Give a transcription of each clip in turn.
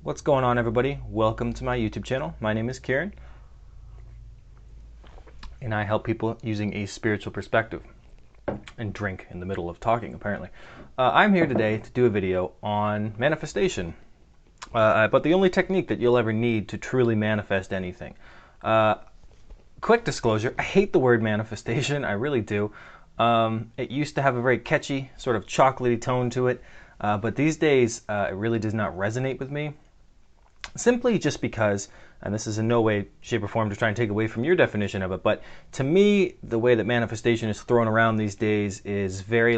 What's going on, everybody? Welcome to my YouTube channel. My name is Kieran, and I help people using a spiritual perspective. And drink in the middle of talking, apparently. I'm here today to do a video on manifestation, but the only technique that you'll ever need to truly manifest anything. Quick disclosure, I hate the word manifestation, I really do. It used to have a very catchy, sort of chocolatey tone to it, but these days it really does not resonate with me. Simply just because, and this is in no way, shape, or form to try and take away from your definition of it, but to me, the way that manifestation is thrown around these days is very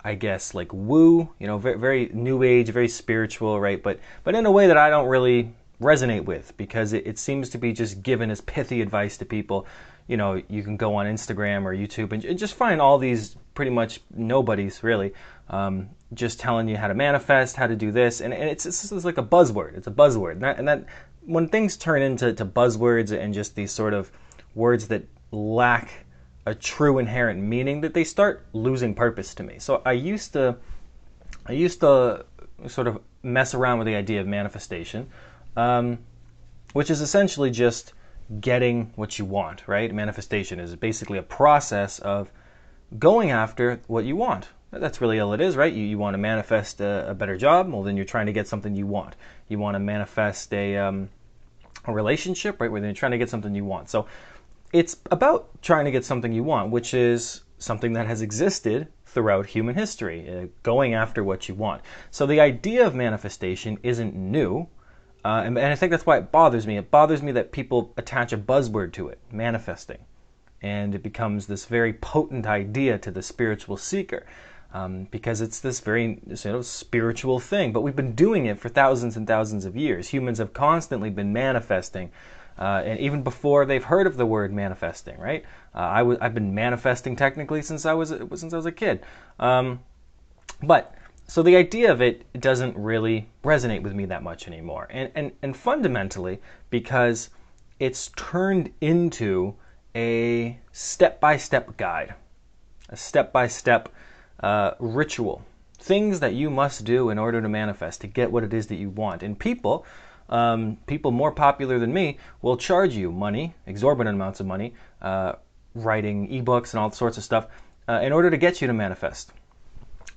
I guess, woo, very, very new age, very spiritual, right? But in a way that I don't really resonate with, because it seems to be just given as pithy advice to people. You can go on Instagram or YouTube and just find all these pretty much nobodies, really, just telling you how to manifest, how to do this, and it's like a buzzword. It's a buzzword, and that when things turn into buzzwords and just these sort of words that lack a true inherent meaning, that they start losing purpose to me. So I used to sort of mess around with the idea of manifestation, which is essentially just getting what you want, right? Manifestation is basically a process of going after what you want. That's really all it is, right? You want to manifest a better job, well, then you're trying to get something you want. You want to manifest a relationship, right? Where you're trying to get something you want. So it's about trying to get something you want, which is something that has existed throughout human history, going after what you want. So the idea of manifestation isn't new. And I think that's why it bothers me. It bothers me that people attach a buzzword to it, manifesting. And it becomes this very potent idea to the spiritual seeker, because it's this very spiritual thing. But we've been doing it for thousands and thousands of years. Humans have constantly been manifesting, and even before they've heard of the word manifesting, right? I've been manifesting technically since I was a kid. So the idea of it doesn't really resonate with me that much anymore. And fundamentally, because it's turned into a step-by-step guide, a step-by-step ritual, things that you must do in order to manifest, to get what it is that you want. And people more popular than me will charge you money, exorbitant amounts of money, writing ebooks and all sorts of stuff, in order to get you to manifest,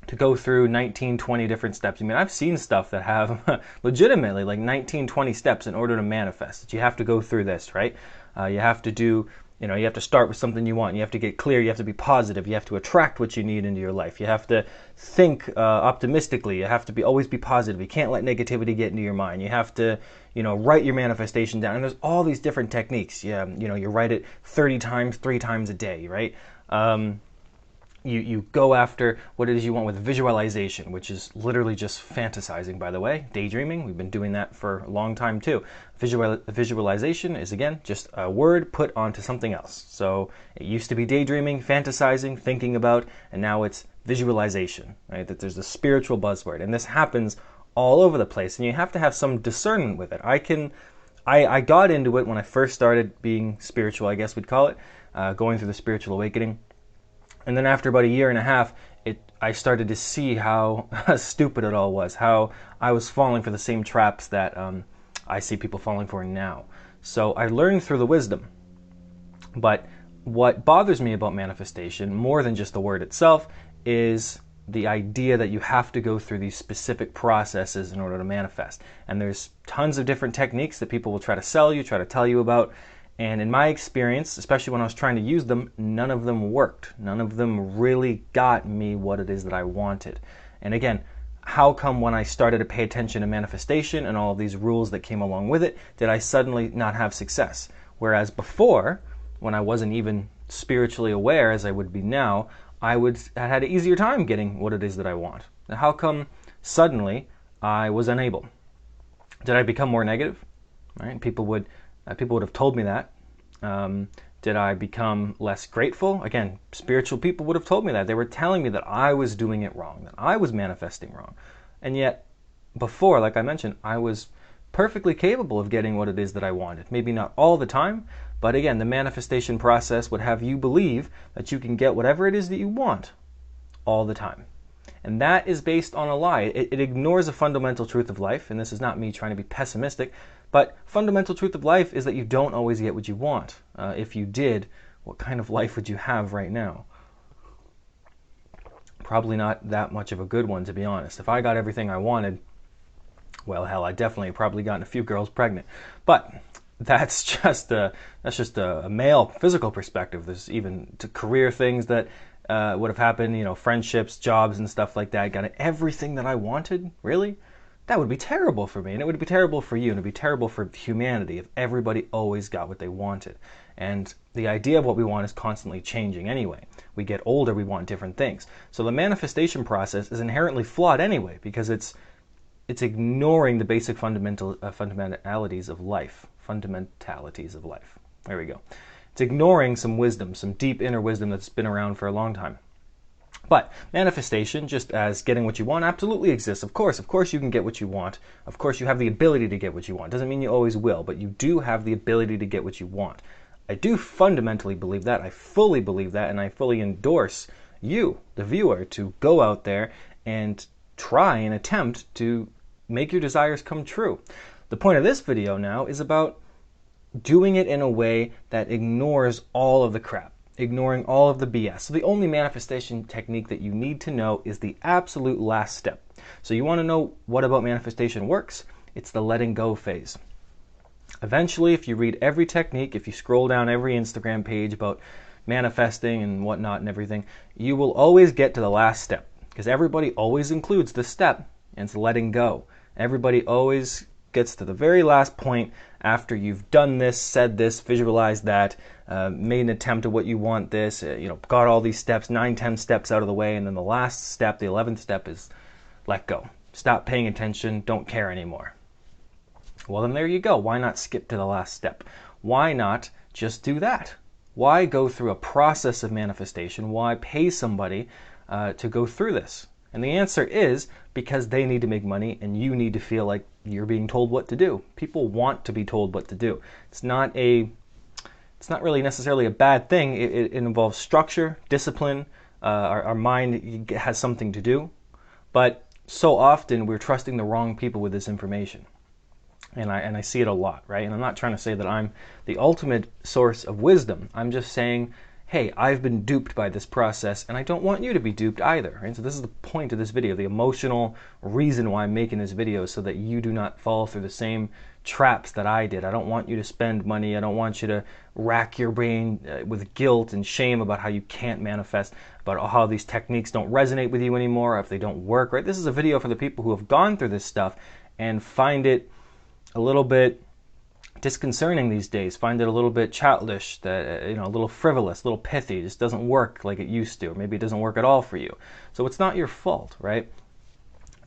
to go through 19, 20 different steps. I mean, I've seen stuff that have legitimately 19, 20 steps in order to manifest. That you have to go through this, right? You have to do, you have to start with something you want. You have to get clear. You have to be positive. You have to attract what you need into your life. You have to think optimistically. You have to always be positive. You can't let negativity get into your mind. You have to, write your manifestation down. And there's all these different techniques. Yeah, you write it 30 times, 3 times a day, right? You go after what it is you want with visualization, which is literally just fantasizing, by the way. Daydreaming, we've been doing that for a long time too. Visualization is, again, just a word put onto something else. So it used to be daydreaming, fantasizing, thinking about, and now it's visualization, right? That there's a spiritual buzzword, and this happens all over the place, and you have to have some discernment with it. I got into it when I first started being spiritual, I guess we'd call it, going through the spiritual awakening. And then after about a year and a half, I started to see how stupid it all was, how I was falling for the same traps that I see people falling for now. So I learned through the wisdom. But what bothers me about manifestation, more than just the word itself, is the idea that you have to go through these specific processes in order to manifest. And there's tons of different techniques that people will try to sell you, try to tell you about. And in my experience, especially when I was trying to use them, none of them worked. None of them really got me what it is that I wanted. And again, how come when I started to pay attention to manifestation and all of these rules that came along with it, did I suddenly not have success? Whereas before, when I wasn't even spiritually aware as I would be now, I had an easier time getting what it is that I want. Now, how come suddenly I was unable? Did I become more negative? Right? People would have told me that. Did I become less grateful? Again, spiritual people would have told me that. They were telling me that I was doing it wrong, that I was manifesting wrong. And yet, before, like I mentioned, I was perfectly capable of getting what it is that I wanted. Maybe not all the time, but again, the manifestation process would have you believe that you can get whatever it is that you want all the time. And that is based on a lie. It ignores a fundamental truth of life, and this is not me trying to be pessimistic, but fundamental truth of life is that you don't always get what you want. If you did, what kind of life would you have right now? Probably not that much of a good one, to be honest. If I got everything I wanted, well, hell, I definitely probably gotten a few girls pregnant. But that's just a male physical perspective. There's even to career things that would have happened, you know, friendships, jobs, and stuff like that. Got everything that I wanted, really? That would be terrible for me, and it would be terrible for you, and it would be terrible for humanity if everybody always got what they wanted. And the idea of what we want is constantly changing anyway. We get older, we want different things. So the manifestation process is inherently flawed anyway, because it's ignoring the basic fundamentalities of life. Fundamentalities of life. There we go. It's ignoring some wisdom, some deep inner wisdom that's been around for a long time. But manifestation, just as getting what you want, absolutely exists. Of course you can get what you want. Of course you have the ability to get what you want. Doesn't mean you always will, but you do have the ability to get what you want. I do fundamentally believe that. I fully believe that, and I fully endorse you, the viewer, to go out there and try and attempt to make your desires come true. The point of this video now is about doing it in a way that ignores all of the crap, ignoring all of the BS. So the only manifestation technique that you need to know is the absolute last step. So you want to know what about manifestation works? It's the letting go phase. Eventually, if you read every technique, if you scroll down every Instagram page about manifesting and whatnot and everything, you will always get to the last step, because everybody always includes the step, and it's letting go. Everybody always gets to the very last point after you've done this, said this, visualized that, made an attempt at what you want this, got all these steps, 9, 10 steps out of the way, and then the last step, the 11th step, is let go. Stop paying attention, don't care anymore. Well, then there you go. Why not skip to the last step? Why not just do that? Why go through a process of manifestation? Why pay somebody to go through this? And the answer is because they need to make money and you need to feel like you're being told what to do. People want to be told what to do. It's not really necessarily a bad thing. It involves structure, discipline. Our mind has something to do. But so often we're trusting the wrong people with this information. And I see it a lot, right? And I'm not trying to say that I'm the ultimate source of wisdom. I'm just saying, hey, I've been duped by this process, and I don't want you to be duped either. Right? So this is the point of this video, the emotional reason why I'm making this video, so that you do not fall through the same traps that I did. I don't want you to spend money. I don't want you to rack your brain with guilt and shame about how you can't manifest, about how these techniques don't resonate with you anymore, or if they don't work, right? This is a video for the people who have gone through this stuff and find it a little bit disconcerting these days, find it a little bit childish, that a little frivolous, a little pithy. It just doesn't work like it used to, or maybe it doesn't work at all for you. So it's not your fault, right?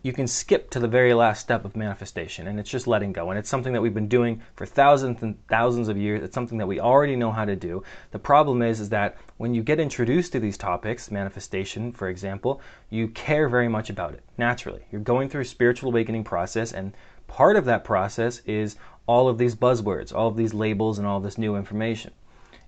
You can skip to the very last step of manifestation, and it's just letting go. And it's something that we've been doing for thousands and thousands of years. It's something that we already know how to do. The problem is that when you get introduced to these topics, manifestation, for example, you care very much about it, naturally. You're going through a spiritual awakening process, and part of that process is all of these buzzwords, all of these labels, and all this new information.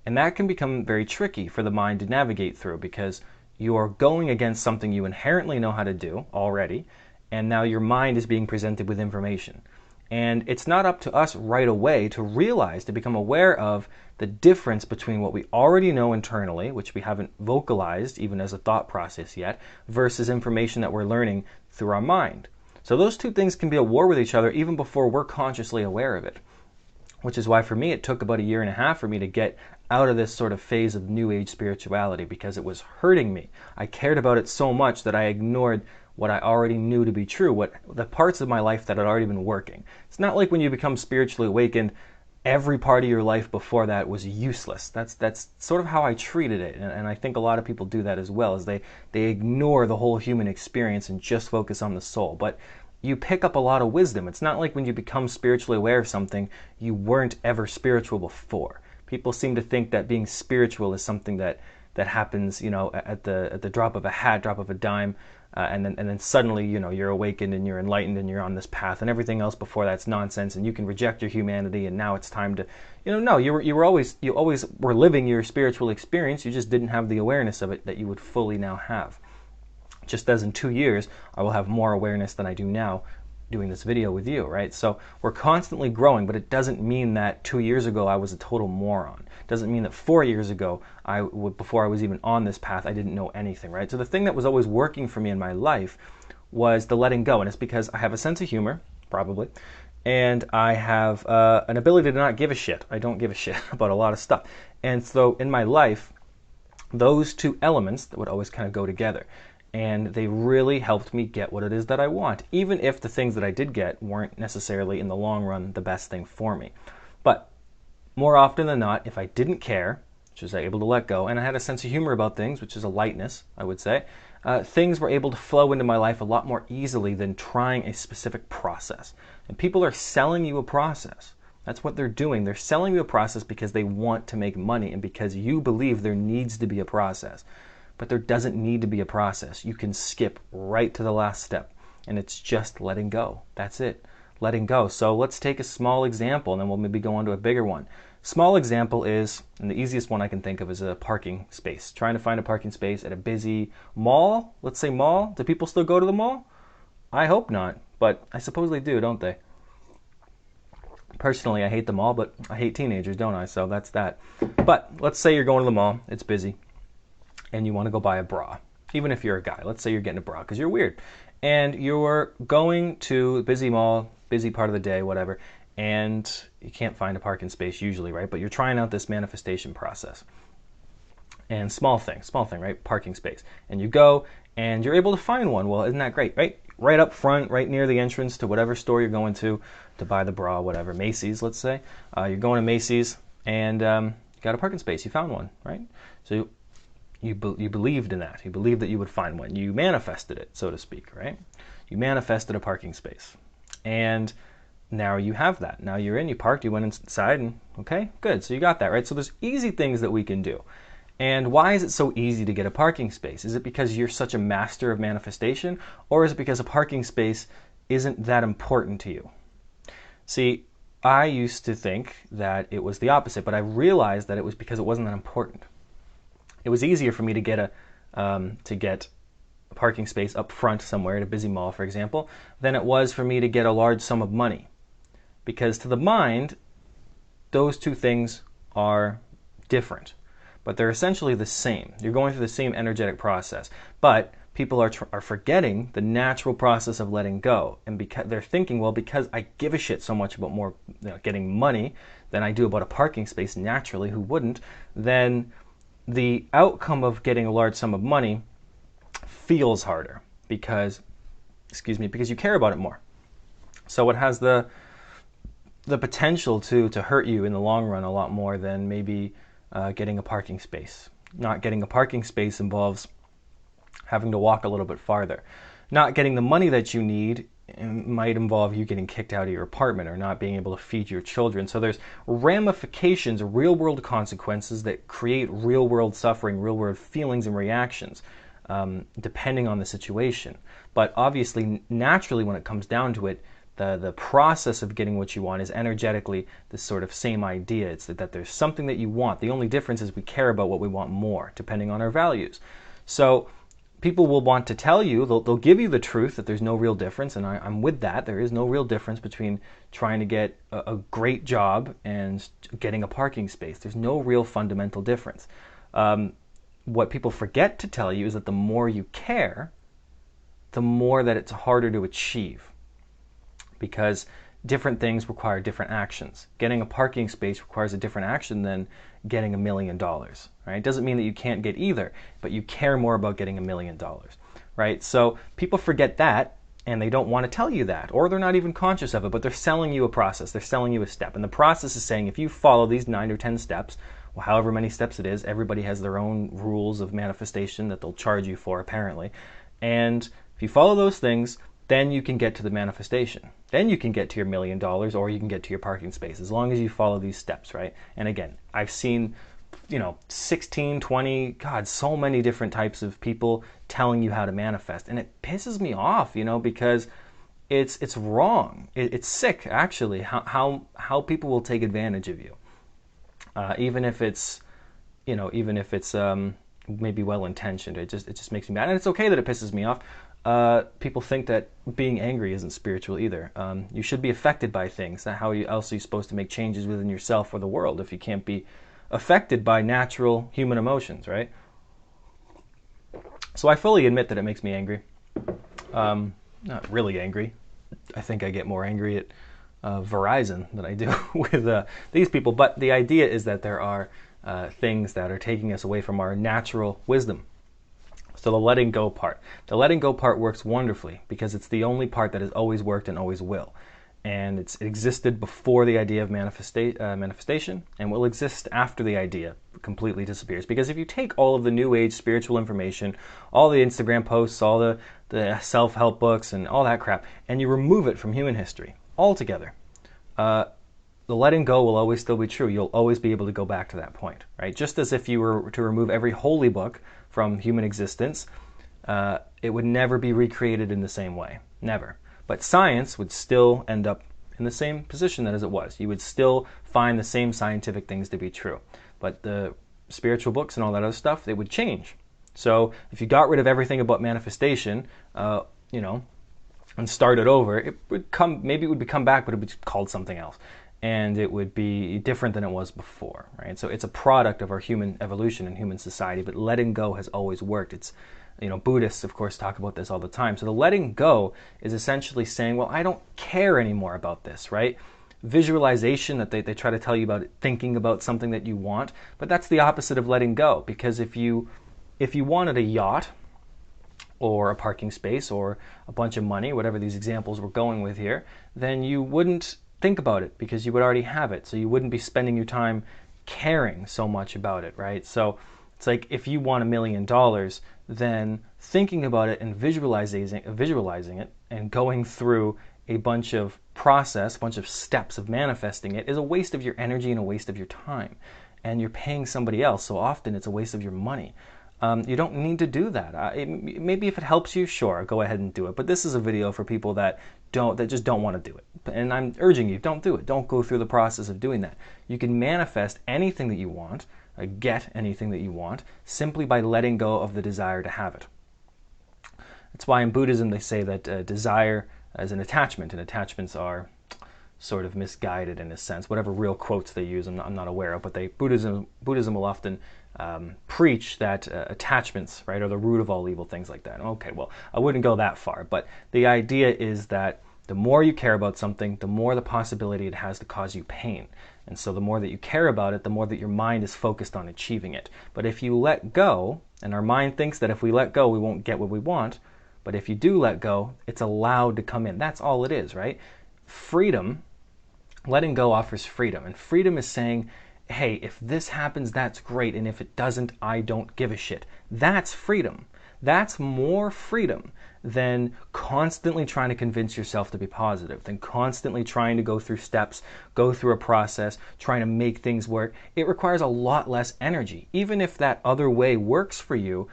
And that can become very tricky for the mind to navigate through, because you are going against something you inherently know how to do already, and now your mind is being presented with information. And it's not up to us right away to realize, to become aware of the difference between what we already know internally, which we haven't vocalized even as a thought process yet, versus information that we're learning through our mind. So those two things can be at war with each other even before we're consciously aware of it, which is why for me it took about 1.5 years for me to get out of this sort of phase of New Age spirituality, because it was hurting me. I cared about it so much that I ignored what I already knew to be true, the parts of my life that had already been working. It's not like when you become spiritually awakened, every part of your life before that was useless. That's sort of how I treated it, and I think a lot of people do that as well, is they ignore the whole human experience and just focus on the soul. But you pick up a lot of wisdom. It's not like when you become spiritually aware of something, you weren't ever spiritual before. People seem to think that being spiritual is something that happens, at the drop of a hat, drop of a dime, and then suddenly, you're awakened and you're enlightened and you're on this path, and everything else before that's nonsense, and you can reject your humanity, and now it's time to, no, you always were living your spiritual experience. You just didn't have the awareness of it that you would fully now have. just as in 2 years, I will have more awareness than I do now doing this video with you, right? So we're constantly growing, but it doesn't mean that 2 years ago I was a total moron. It doesn't mean that 4 years ago, before I was even on this path, I didn't know anything, right? So the thing that was always working for me in my life was the letting go, and it's because I have a sense of humor, probably, and I have an ability to not give a shit. I don't give a shit about a lot of stuff. And so in my life, those two elements that would always kind of go together. And they really helped me get what it is that I want, even if the things that I did get weren't necessarily in the long run the best thing for me. But more often than not, if I didn't care, which was able to let go, and I had a sense of humor about things, which is a lightness, I would say, things were able to flow into my life a lot more easily than trying a specific process. And people are selling you a process. That's what they're doing. They're selling you a process because they want to make money and because you believe there needs to be a process. But there doesn't need to be a process. You can skip right to the last step, and it's just letting go. That's it, letting go. So let's take a small example, and then we'll maybe go on to a bigger one. Small example is, and the easiest one I can think of is a parking space. Trying to find a parking space at a busy mall. Let's say mall. Do people still go to the mall? I hope not, but I suppose they do, don't they? Personally, I hate the mall, but I hate teenagers, don't I? So that's that. But let's say you're going to the mall. It's busy. And you want to go buy a bra, even if you're a guy. Let's say you're getting a bra because you're weird. And you're going to a busy mall, busy part of the day, whatever, and you can't find a parking space usually, right? But you're trying out this manifestation process. And small thing, right? Parking space. And you go and you're able to find one. Well, isn't that great, right? Right up front, right near the entrance to whatever store you're going to buy the bra, whatever. Macy's, let's say. You're going to Macy's and you got a parking space. You found one, right? So you believed in that. You believed that you would find one. You manifested it, so to speak, right? You manifested a parking space. And now you have that. Now you're in, you parked, you went inside, and okay, good. So you got that, right? So there's easy things that we can do. And why is it so easy to get a parking space? Is it because you're such a master of manifestation? Or is it because a parking space isn't that important to you? See, I used to think that it was the opposite, but I realized that it was because it wasn't that important. It was easier for me to get a parking space up front somewhere at a busy mall, for example, than it was for me to get a large sum of money. Because to the mind, those two things are different, but they're essentially the same. You're going through the same energetic process, but people are forgetting the natural process of letting go, and because they're thinking, well, because I give a shit so much about more getting money than I do about a parking space, naturally, who wouldn't, then the outcome of getting a large sum of money feels harder because you care about it more. So it has the potential to hurt you in the long run a lot more than maybe getting a parking space. Not getting a parking space involves having to walk a little bit farther. Not getting the money that you need might involve you getting kicked out of your apartment or not being able to feed your children. So there's ramifications, real-world consequences that create real-world suffering, real-world feelings and reactions, depending on the situation. But obviously, naturally, when it comes down to it, the process of getting what you want is energetically the sort of same idea. It's that there's something that you want. The only difference is we care about what we want more, depending on our values. So people will want to tell you, they'll give you the truth that there's no real difference, and I'm with that. There is no real difference between trying to get a great job and getting a parking space. There's no real fundamental difference. What people forget to tell you is that the more you care, the more that it's harder to achieve, because different things require different actions. Getting a parking space requires a different action than getting $1 million, right? It doesn't mean that you can't get either, but you care more about getting $1 million, right? So people forget that, and they don't want to tell you that, or they're not even conscious of it, but they're selling you a process. They're selling you a step, and the process is saying if you follow these 9 or 10 steps, well, however many steps it is, everybody has their own rules of manifestation that they'll charge you for, apparently, and if you follow those things, then you can get to the manifestation. Then you can get to your $1 million, or you can get to your parking space, as long as you follow these steps, right? And again, I've seen, 16, 20, God, so many different types of people telling you how to manifest. And it pisses me off, because it's wrong. It's sick, actually, how people will take advantage of you. Even if it's maybe well-intentioned. It just makes me mad, and it's okay that it pisses me off. People think that being angry isn't spiritual either. You should be affected by things. How else are you supposed to make changes within yourself or the world if you can't be affected by natural human emotions, right? So I fully admit that it makes me angry. Not really angry. I think I get more angry at Verizon than I do with these people. But the idea is that there are things that are taking us away from our natural wisdom. So the letting go part. The letting go part works wonderfully because it's the only part that has always worked and always will. And it existed before the idea of manifestation and will exist after the idea completely disappears. Because if you take all of the new age spiritual information, all the Instagram posts, all the self-help books and all that crap, and you remove it from human history altogether, the letting go will always still be true. You'll always be able to go back to that point, right? Just as if you were to remove every holy book from human existence, it would never be recreated in the same way. Never. But science would still end up in the same position as it was. You would still find the same scientific things to be true. But the spiritual books and all that other stuff, they would change. So if you got rid of everything about manifestation, and started over, it would maybe it would come back, but it would be called something else. And it would be different than it was before, right? So it's a product of our human evolution and human society, but letting go has always worked. It's, Buddhists, of course, talk about this all the time. So the letting go is essentially saying, well, I don't care anymore about this, right? Visualization that they try to tell you about, thinking about something that you want, but that's the opposite of letting go. Because if you wanted a yacht or a parking space or a bunch of money, whatever these examples we're going with here, then you wouldn't think about it because you would already have it. So you wouldn't be spending your time caring so much about it, right? So it's like if you want $1 million, then thinking about it and visualizing it and going through a bunch of steps of manifesting it is a waste of your energy and a waste of your time. And you're paying somebody else, so often it's a waste of your money. You don't need to do that. Maybe if it helps you, sure, go ahead and do it. But this is a video for people that just don't want to do it. And I'm urging you, don't do it. Don't go through the process of doing that. You can manifest anything that you want, get anything that you want, simply by letting go of the desire to have it. That's why in Buddhism they say that desire is an attachment, and attachments are sort of misguided in a sense. Whatever real quotes they use, I'm not aware of, but Buddhism will often preach that attachments, right, are the root of all evil, things like that. Okay, well, I wouldn't go that far, but the idea is that the more you care about something, the more the possibility it has to cause you pain. And so the more that you care about it, the more that your mind is focused on achieving it. But if you let go, and our mind thinks that if we let go, we won't get what we want, but if you do let go, it's allowed to come in. That's all it is, right? Freedom, letting go offers freedom. And freedom is saying, hey, if this happens, that's great. And if it doesn't, I don't give a shit. That's freedom. That's more freedom than constantly trying to convince yourself to be positive, than constantly trying to go through steps, go through a process, trying to make things work. It requires a lot less energy. Even if that other way works for you,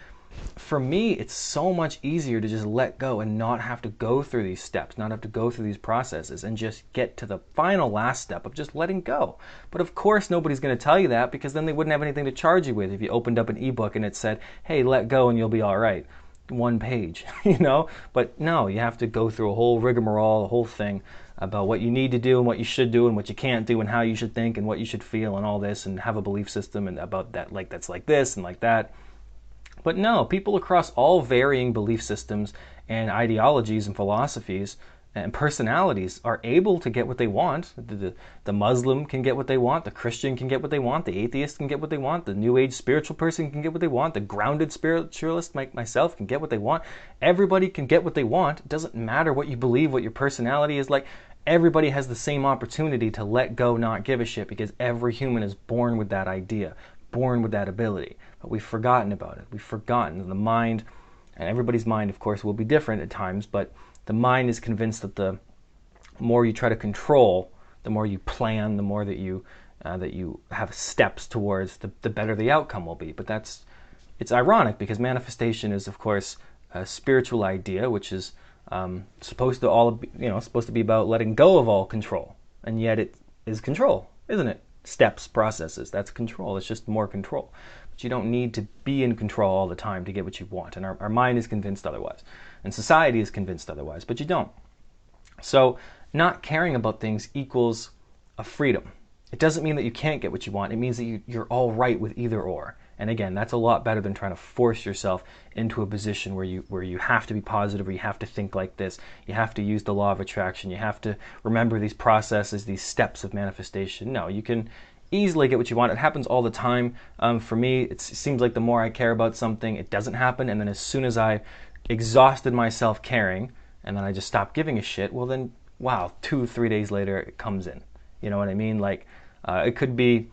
for me, it's so much easier to just let go and not have to go through these steps, not have to go through these processes, and just get to the final last step of just letting go. But of course, nobody's going to tell you that, because then they wouldn't have anything to charge you with if you opened up an ebook and it said, hey, let go and you'll be all right. One page, But no, you have to go through a whole rigmarole, a whole thing about what you need to do and what you should do and what you can't do and how you should think and what you should feel and all this, and have a belief system and about that, like that's like this and like that. But no, people across all varying belief systems and ideologies and philosophies and personalities are able to get what they want. The Muslim can get what they want, the Christian can get what they want, the atheist can get what they want, the New Age spiritual person can get what they want, the grounded spiritualist like myself can get what they want. Everybody can get what they want. It doesn't matter what you believe, what your personality is like. Everybody has the same opportunity to let go, not give a shit, because every human is born with that idea, born with that ability. But we've forgotten about it. We've forgotten. The mind, and everybody's mind, of course, will be different at times, but the mind is convinced that the more you try to control, the more you plan, the more that you have steps towards, the better the outcome will be. But it's ironic, because manifestation is, of course, a spiritual idea, which is supposed to be about letting go of all control, and yet it is control, isn't it? Steps, processes, that's control. It's just more control. but you don't need to be in control all the time to get what you want. And our mind is convinced otherwise. And society is convinced otherwise, but you don't. So not caring about things equals a freedom. It doesn't mean that you can't get what you want. It means that you're all right with either or. And again, that's a lot better than trying to force yourself into a position where you have to be positive, where you have to think like this, you have to use the law of attraction, you have to remember these processes, these steps of manifestation. No, you can easily get what you want. It happens all the time. For me, it seems like the more I care about something, it doesn't happen. And then as soon as I exhausted myself caring, and then I just stopped giving a shit, well then, wow, 2-3 days later, it comes in. You know what I mean? Like, it could be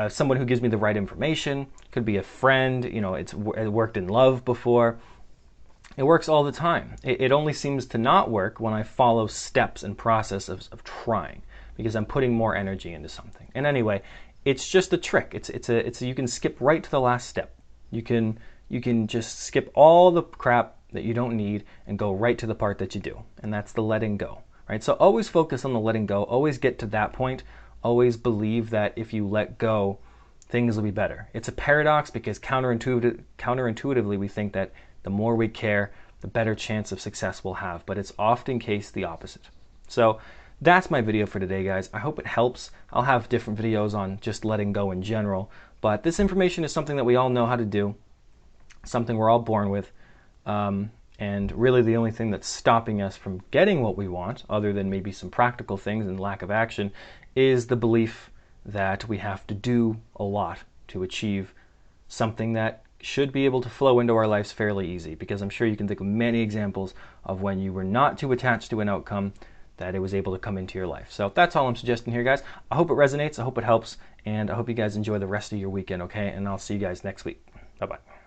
someone who gives me the right information, could be a friend, you know, it worked in love before. It works all the time. It only seems to not work when I follow steps and process of trying, because I'm putting more energy into something. And anyway, it's just a trick. You can skip right to the last step. You can just skip all the crap that you don't need and go right to the part that you do, and that's the letting go. Right? So always focus on the letting go. Always get to that point. Always believe that if you let go, things will be better. It's a paradox because counterintuitively we think that the more we care, the better chance of success we'll have, but it's often case the opposite. So that's my video for today, guys. I hope it helps. I'll have different videos on just letting go in general, but this information is something that we all know how to do, something we're all born with, and really the only thing that's stopping us from getting what we want, other than maybe some practical things and lack of action, is the belief that we have to do a lot to achieve something that should be able to flow into our lives fairly easy, because I'm sure you can think of many examples of when you were not too attached to an outcome that it was able to come into your life. So that's all I'm suggesting here, guys. I hope it resonates, I hope it helps, and I hope you guys enjoy the rest of your weekend, okay? And I'll see you guys next week. Bye-bye.